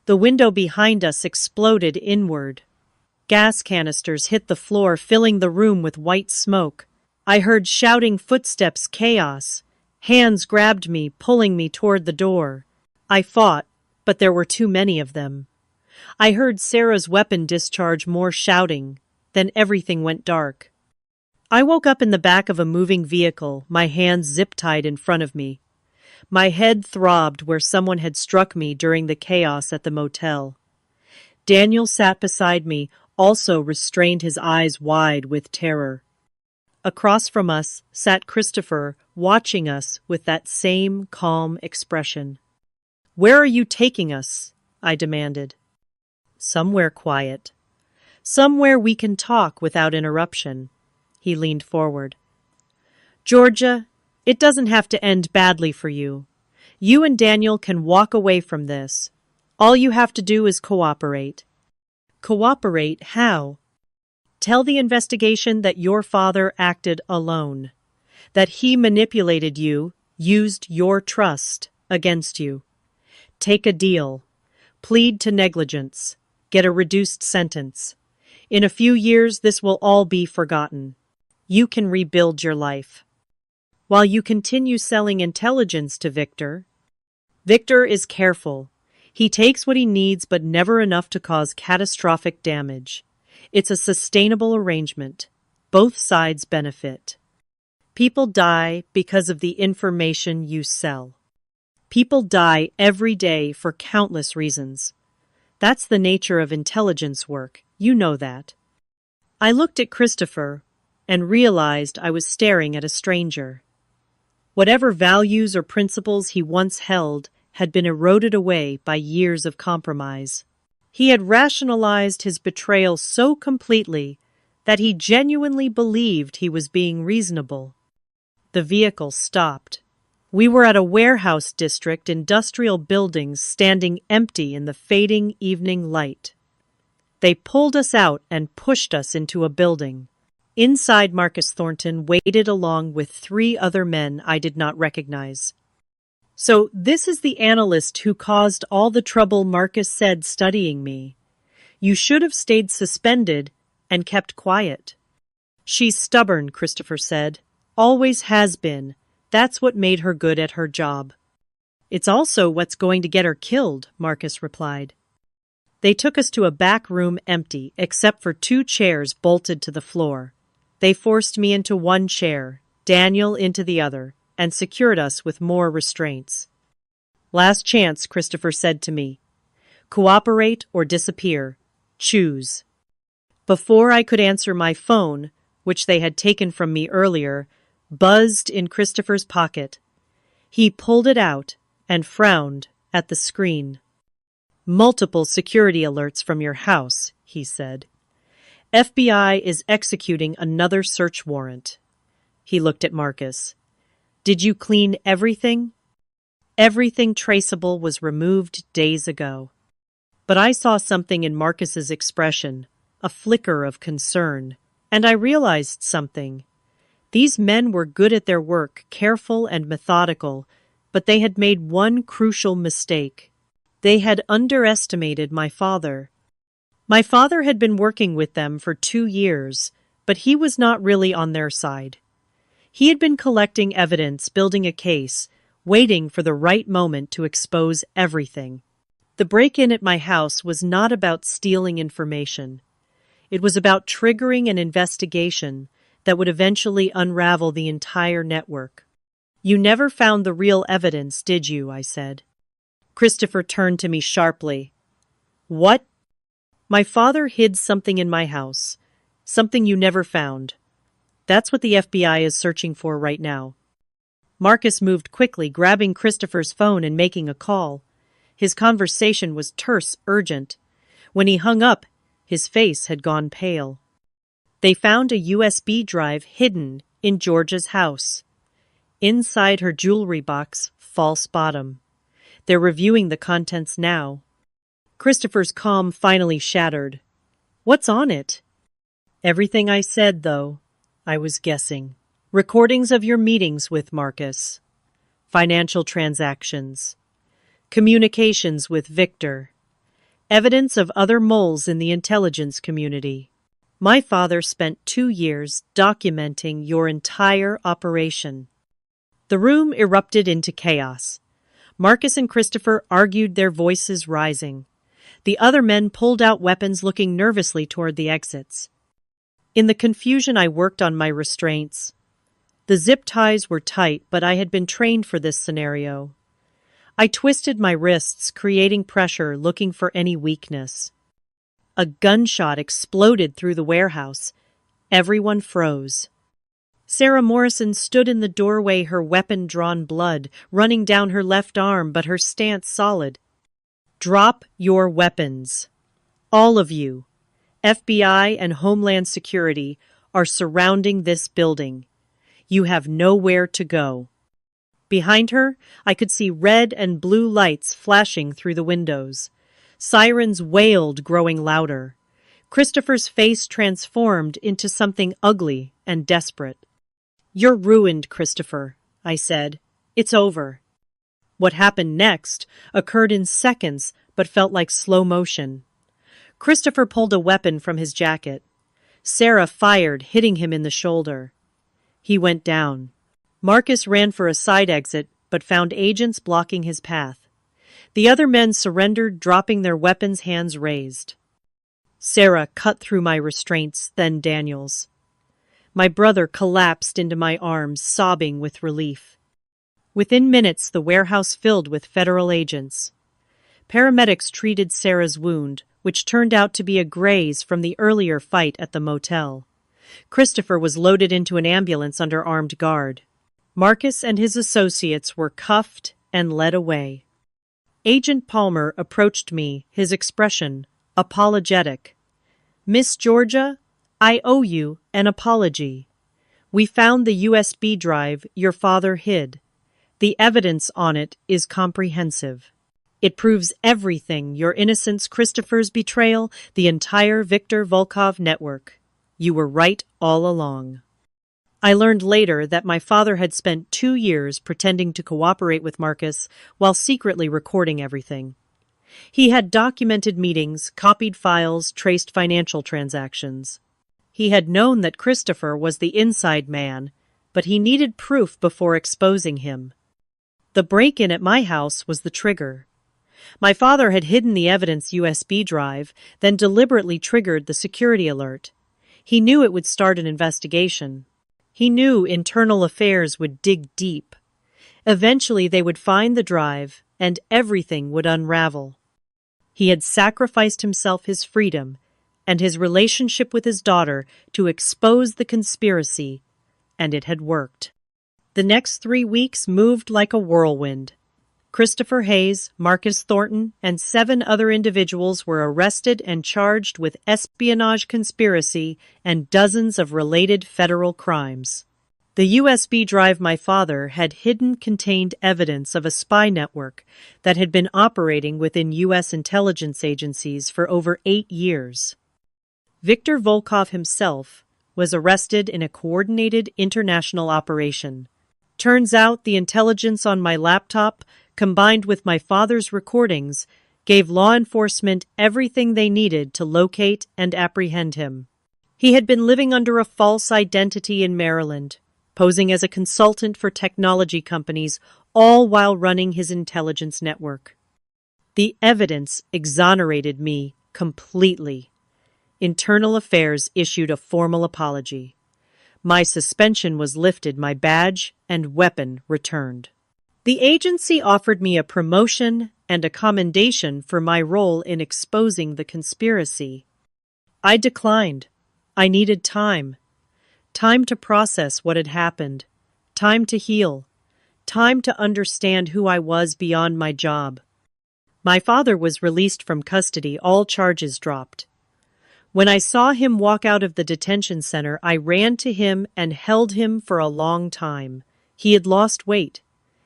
The window behind us exploded inward. Gas canisters hit the floor, filling the room with white smoke. I heard shouting footsteps, chaos. Hands grabbed me, pulling me toward the door. I fought, but there were too many of them. I heard Sarah's weapon discharge, more shouting. Then everything went dark. I woke up in the back of a moving vehicle, my hands zip-tied in front of me. My head throbbed where someone had struck me during the chaos at the motel. Daniel sat beside me, also restrained, his eyes wide with terror. Across from us sat Christopher, watching us with that same calm expression. "Where are you taking us?" I demanded. "Somewhere quiet. Somewhere we can talk without interruption." He leaned forward. "Georgia, it doesn't have to end badly for you. You and Daniel can walk away from this. All you have to do is cooperate." "Cooperate? How?" "Tell the investigation that your father acted alone, that he manipulated you, used your trust against you. Take a deal. Plead to negligence. Get a reduced sentence. In a few years, this will all be forgotten. You can rebuild your life. While you continue selling intelligence to Victor. Victor is careful. He takes what he needs, but never enough to cause catastrophic damage. It's a sustainable arrangement. Both sides benefit. People die because of the information you sell. People die every day for countless reasons. That's the nature of intelligence work. You know that." I looked at Christopher and realized I was staring at a stranger. Whatever values or principles he once held had been eroded away by years of compromise. He had rationalized his betrayal so completely that he genuinely believed he was being reasonable. The vehicle stopped. We were at a warehouse district, industrial buildings standing empty in the fading evening light. They pulled us out and pushed us into a building. Inside, Marcus Thornton waited along with 3 other men I did not recognize. "So this is the analyst who caused all the trouble," Marcus said, studying me. "You should have stayed suspended and kept quiet." "She's stubborn," Christopher said. "Always has been. That's what made her good at her job." "It's also what's going to get her killed," Marcus replied. They took us to a back room, empty, except for 2 chairs bolted to the floor. They forced me into one chair, Daniel into the other, and secured us with more restraints. "Last chance," Christopher said to me. "Cooperate or disappear. Choose." Before I could answer, my phone, which they had taken from me earlier, buzzed in Christopher's pocket. He pulled it out and frowned at the screen. "Multiple security alerts from your house," he said. "FBI is executing another search warrant." He looked at Marcus. "Did you clean everything?" "Everything traceable was removed days ago." But I saw something in Marcus's expression, a flicker of concern, and I realized something. These men were good at their work, careful and methodical, but they had made one crucial mistake. They had underestimated my father. My father had been working with them for 2 years, but he was not really on their side. He had been collecting evidence, building a case, waiting for the right moment to expose everything. The break-in at my house was not about stealing information. It was about triggering an investigation that would eventually unravel the entire network. "You never found the real evidence, did you?" I said. Christopher turned to me sharply. "What?" "My father hid something in my house. Something you never found. That's what the FBI is searching for right now." Marcus moved quickly, grabbing Christopher's phone and making a call. His conversation was terse, urgent. When he hung up, his face had gone pale. They found a USB drive hidden in Georgia's house. Inside her jewelry box, false bottom. They're reviewing the contents now. Christopher's calm finally shattered. What's on it? Everything I said, though. I was guessing. Recordings of your meetings with Marcus. Financial transactions. Communications with Victor. Evidence of other moles in the intelligence community. My father spent 2 years documenting your entire operation. The room erupted into chaos. Marcus and Christopher argued, their voices rising. The other men pulled out weapons, looking nervously toward the exits. In the confusion, I worked on my restraints. The zip ties were tight, but I had been trained for this scenario. I twisted my wrists, creating pressure, looking for any weakness. A gunshot exploded through the warehouse. Everyone froze. Sarah Morrison stood in the doorway, her weapon drawn, blood running down her left arm, but her stance solid. Drop your weapons. All of you. FBI and Homeland Security are surrounding this building. You have nowhere to go. Behind her, I could see red and blue lights flashing through the windows. Sirens wailed, growing louder. Christopher's face transformed into something ugly and desperate. You're ruined, Christopher, I said. It's over. What happened next occurred in seconds, but felt like slow motion. Christopher pulled a weapon from his jacket. Sarah fired, hitting him in the shoulder. He went down. Marcus ran for a side exit, but found agents blocking his path. The other men surrendered, dropping their weapons, hands raised. Sarah cut through my restraints, then Daniel's. My brother collapsed into my arms, sobbing with relief. Within minutes, the warehouse filled with federal agents. Paramedics treated Sarah's wound, which turned out to be a graze from the earlier fight at the motel. Christopher was loaded into an ambulance under armed guard. Marcus and his associates were cuffed and led away. Agent Palmer approached me, his expression apologetic. Miss Georgia, I owe you an apology. We found the USB drive your father hid. The evidence on it is comprehensive. It proves everything: your innocence, Christopher's betrayal, the entire Victor Volkov network. You were right all along. I learned later that my father had spent 2 years pretending to cooperate with Marcus while secretly recording everything. He had documented meetings, copied files, traced financial transactions. He had known that Christopher was the inside man, but he needed proof before exposing him. The break-in at my house was the trigger. My father had hidden the evidence USB drive, then deliberately triggered the security alert. He knew it would start an investigation. He knew internal affairs would dig deep. Eventually they would find the drive, and everything would unravel. He had sacrificed himself, his freedom, and his relationship with his daughter to expose the conspiracy, and it had worked. The next 3 weeks moved like a whirlwind. Christopher Hayes, Marcus Thornton, and 7 other individuals were arrested and charged with espionage, conspiracy, and dozens of related federal crimes. The USB drive my father had hidden contained evidence of a spy network that had been operating within U.S. intelligence agencies for over 8 years. Victor Volkov himself was arrested in a coordinated international operation. Turns out the intelligence on my laptop, combined with my father's recordings, gave law enforcement everything they needed to locate and apprehend him. He had been living under a false identity in Maryland, posing as a consultant for technology companies, all while running his intelligence network. The evidence exonerated me completely. Internal Affairs issued a formal apology. My suspension was lifted, my badge and weapon returned. The agency offered me a promotion and a commendation for my role in exposing the conspiracy. I declined. I needed time. Time to process what had happened. Time to heal. Time to understand who I was beyond my job. My father was released from custody, all charges dropped. When I saw him walk out of the detention center, I ran to him and held him for a long time. He had lost weight.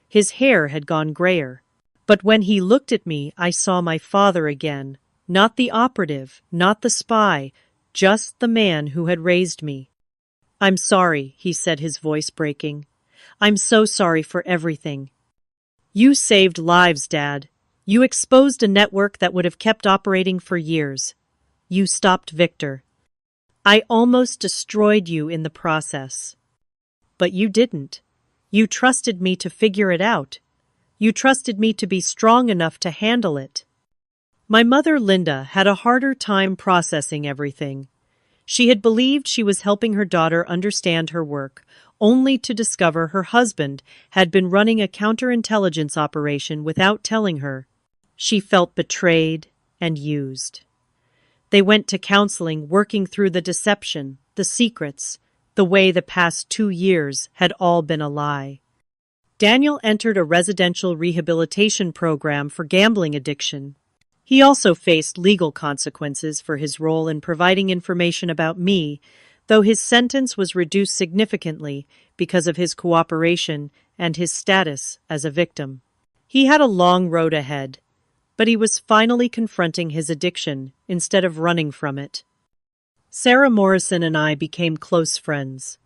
His hair had gone grayer. But when he looked at me, I saw my father again, Not the operative, not the spy, just the man who had raised me. "I'm sorry," he said, his voice breaking. "I'm so sorry for everything. You saved lives, Dad. You exposed a network that would have kept operating for years. You stopped Victor. I almost destroyed you in the process. But you didn't. You trusted me to figure it out. You trusted me to be strong enough to handle it." My mother, Linda, had a harder time processing everything. She had believed she was helping her daughter understand her work, only to discover her husband had been running a counterintelligence operation without telling her. She felt betrayed and used. They went to counseling, working through the deception, the secrets, the way the past 2 years had all been a lie. Daniel entered a residential rehabilitation program for gambling addiction. He also faced legal consequences for his role in providing information about me, though his sentence was reduced significantly because of his cooperation and his status as a victim. He had a long road ahead, but he was finally confronting his addiction instead of running from it. Sarah Morrison and I became close friends.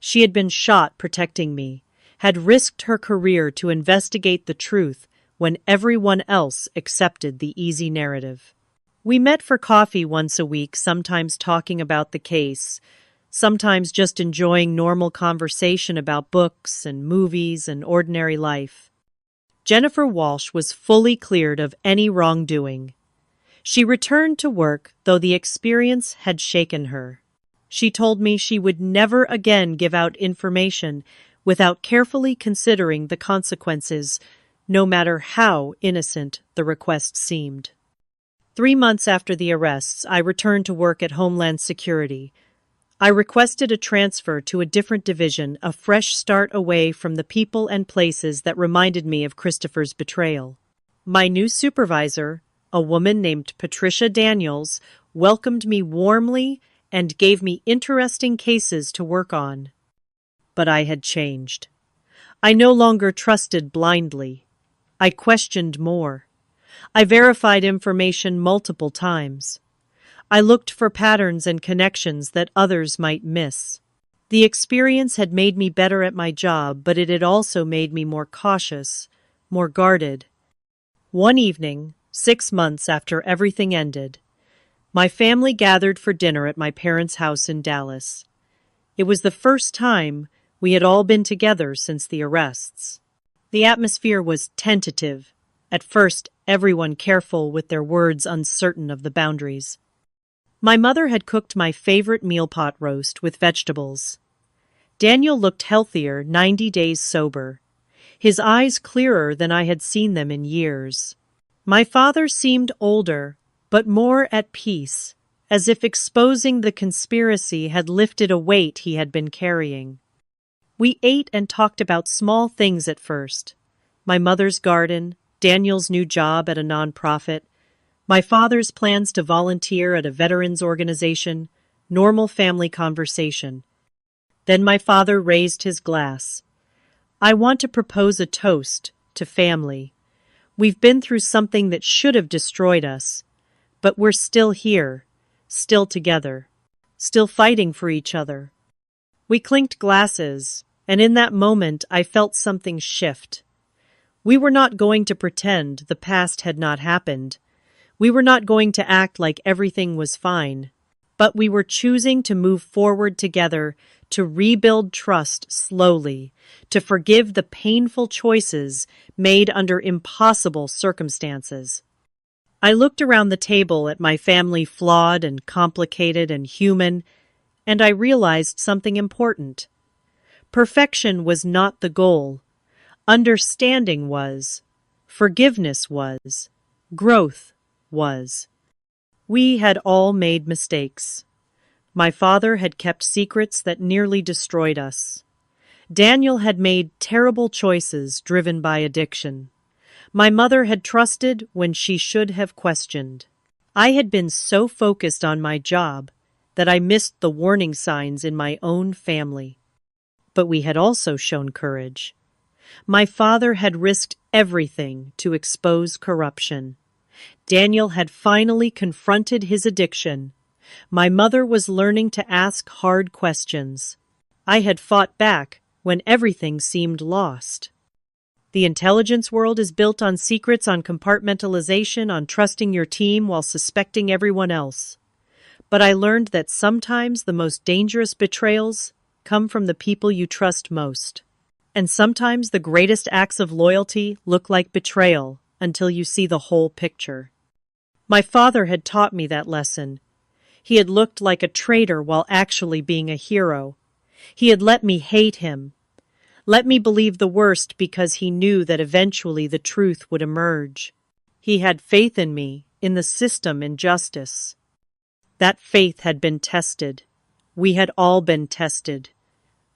She had been shot protecting me, had risked her career to investigate the truth when everyone else accepted the easy narrative. We met for coffee once a week, sometimes talking about the case, sometimes just enjoying normal conversation about books and movies and ordinary life. Jennifer Walsh was fully cleared of any wrongdoing. She returned to work, though the experience had shaken her. She told me she would never again give out information without carefully considering the consequences, no matter how innocent the request seemed. 3 months after the arrests, I returned to work at Homeland Security. I requested a transfer to a different division, a fresh start away from the people and places that reminded me of Christopher's betrayal. My new supervisor, a woman named Patricia Daniels, welcomed me warmly and gave me interesting cases to work on. But I had changed. I no longer trusted blindly. I questioned more. I verified information multiple times. I looked for patterns and connections that others might miss. The experience had made me better at my job, but it had also made me more cautious, more guarded. One evening, 6 months after everything ended, my family gathered for dinner at my parents' house in Dallas. It was the first time we had all been together since the arrests. The atmosphere was tentative, at first everyone careful with their words, uncertain of the boundaries. My mother had cooked my favorite meal pot roast with vegetables. Daniel looked healthier, 90 days sober, his eyes clearer than I had seen them in years. My father seemed older, but more at peace, as if exposing the conspiracy had lifted a weight he had been carrying. We ate and talked about small things at first. My mother's garden, Daniel's new job at a nonprofit, my father's plans to volunteer at a veterans organization, normal family conversation. Then my father raised his glass. "I want to propose a toast to family. We've been through something that should have destroyed us, but we're still here, still together, still fighting for each other." We clinked glasses, and in that moment I felt something shift. We were not going to pretend the past had not happened. We were not going to act like everything was fine. But we were choosing to move forward together, to rebuild trust slowly, to forgive the painful choices made under impossible circumstances. I looked around the table at my family, flawed and complicated and human, and I realized something important. Perfection was not the goal. Understanding was. Forgiveness was. Growth was. We had all made mistakes. My father had kept secrets that nearly destroyed us. Daniel had made terrible choices driven by addiction. My mother had trusted when she should have questioned. I had been so focused on my job that I missed the warning signs in my own family. But we had also shown courage. My father had risked everything to expose corruption. Daniel had finally confronted his addiction. My mother was learning to ask hard questions. I had fought back when everything seemed lost. The intelligence world is built on secrets, on compartmentalization, on trusting your team while suspecting everyone else. But I learned that sometimes the most dangerous betrayals come from the people you trust most. And sometimes the greatest acts of loyalty look like betrayal until you see the whole picture. My father had taught me that lesson. He had looked like a traitor while actually being a hero. He had let me hate him, let me believe the worst because he knew that eventually the truth would emerge. He had faith in me, in the system, in justice. That faith had been tested. We had all been tested.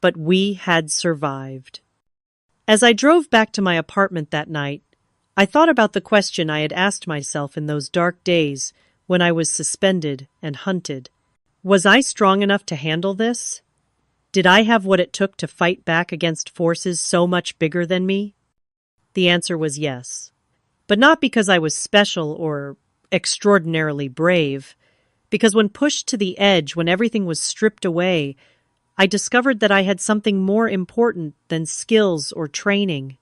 But we had survived. As I drove back to my apartment that night, I thought about the question I had asked myself in those dark days when I was suspended and hunted. Was I strong enough to handle this? Did I have what it took to fight back against forces so much bigger than me? The answer was yes. But not because I was special or extraordinarily brave, because when pushed to the edge, when everything was stripped away, I discovered that I had something more important than skills or training.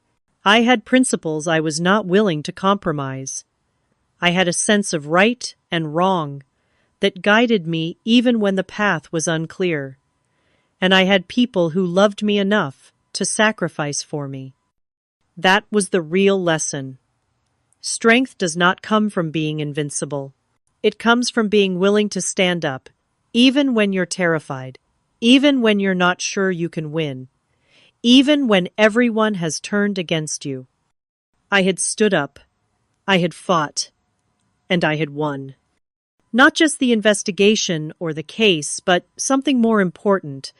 I had principles I was not willing to compromise. I had a sense of right and wrong that guided me even when the path was unclear. And I had people who loved me enough to sacrifice for me. That was the real lesson. Strength does not come from being invincible. It comes from being willing to stand up, even when you're terrified, even when you're not sure you can win, even when everyone has turned against you. I had stood up, I had fought, and I had won. Not just the investigation or the case, but something more important.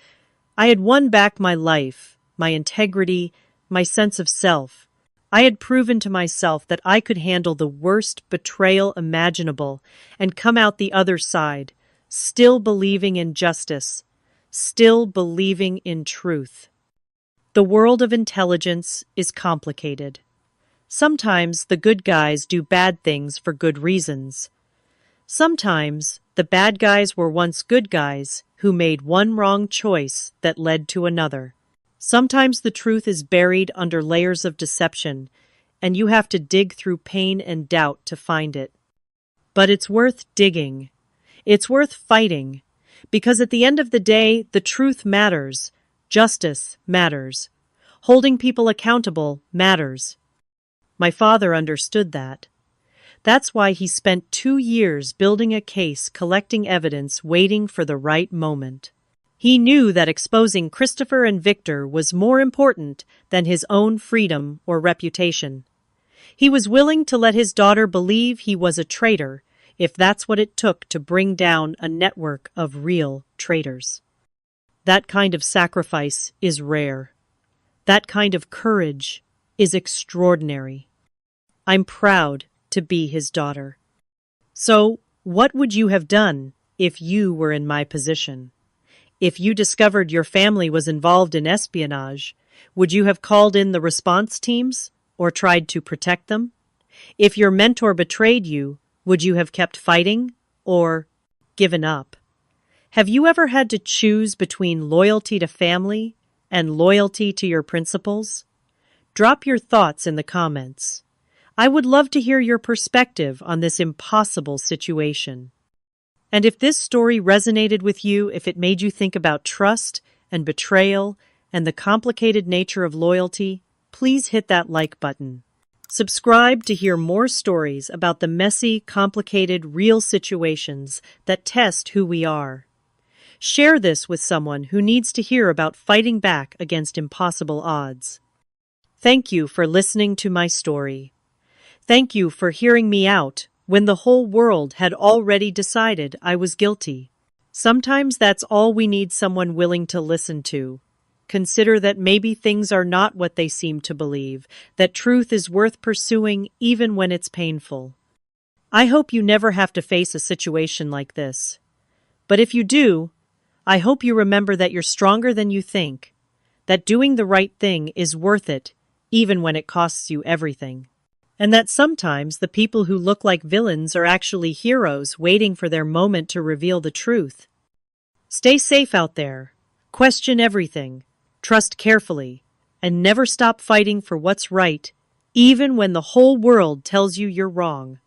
I had won back my life, my integrity, my sense of self. I had proven to myself that I could handle the worst betrayal imaginable and come out the other side, still believing in justice, still believing in truth. The world of intelligence is complicated. Sometimes the good guys do bad things for good reasons. Sometimes the bad guys were once good guys who made one wrong choice that led to another. Sometimes the truth is buried under layers of deception, and you have to dig through pain and doubt to find it. But it's worth digging. It's worth fighting, because at the end of the day, the truth matters. Justice matters. Holding people accountable matters. My father understood that. That's why he spent 2 years building a case, collecting evidence, waiting for the right moment. He knew that exposing Christopher and Victor was more important than his own freedom or reputation. He was willing to let his daughter believe he was a traitor if that's what it took to bring down a network of real traitors. That kind of sacrifice is rare. That kind of courage is extraordinary. I'm proud to be his daughter. So, what would you have done if you were in my position? If you discovered your family was involved in espionage, would you have called in the response teams or tried to protect them? If your mentor betrayed you, would you have kept fighting or given up? Have you ever had to choose between loyalty to family and loyalty to your principles? Drop your thoughts in the comments. I would love to hear your perspective on this impossible situation. And if this story resonated with you, if it made you think about trust and betrayal and the complicated nature of loyalty, please hit that like button. Subscribe to hear more stories about the messy, complicated, real situations that test who we are. Share this with someone who needs to hear about fighting back against impossible odds. Thank you for listening to my story. Thank you for hearing me out when the whole world had already decided I was guilty. Sometimes that's all we need, someone willing to listen to. Consider that maybe things are not what they seem to believe, that truth is worth pursuing even when it's painful. I hope you never have to face a situation like this. But if you do, I hope you remember that you're stronger than you think, that doing the right thing is worth it, even when it costs you everything. and that sometimes the people who look like villains are actually heroes waiting for their moment to reveal the truth. Stay safe out there. Question everything. Trust carefully. And never stop fighting for what's right, even when the whole world tells you you're wrong.